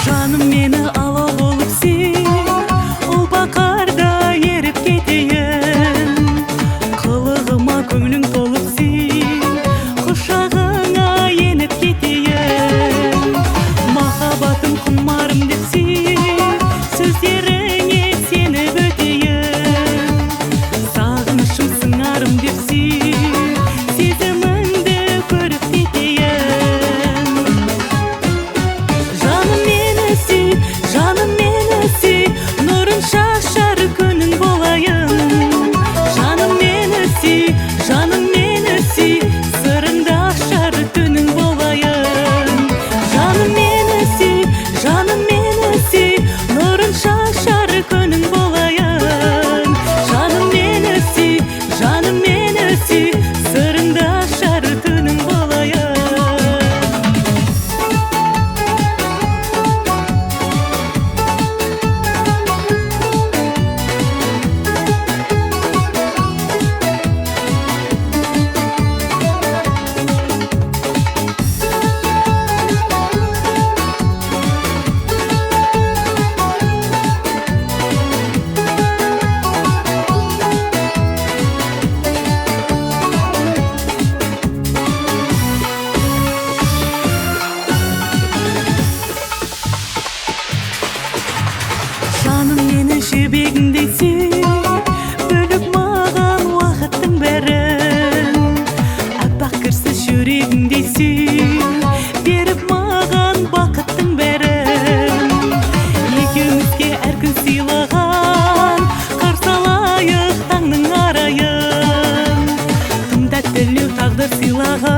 Жаным мені ала болып сен, ол бақарда еріп кетейін. Қылығыма көңілің толып сен, құшағыңа еніп кетейін. Махаббатым құмарым деп сен, сөздеріңе сеніп өтейін. Сағынышым сыңарым деп сен, сезіміңді көріп кетейін. Жаным мені сүй, нұрын шашар күнің болайын. Жаным мені сүй, сырыңды ашар түнің болайын. Жаным мені сүй, нұрын шашар күнің болайын. Жаным мені сүй, сырыңды ашар түнің болайын. Жаным мені жібегіңдей сүй, бөліп маған уақыттың бәрін. Аппақ кірсіз жүрегіңдей сүй, беріп маған бақыттың бәрін. Екеумізге әр күн сыйлаған, қарсы алайық таңның арайын. Тым тәттілеу тағдыр сыйлаған,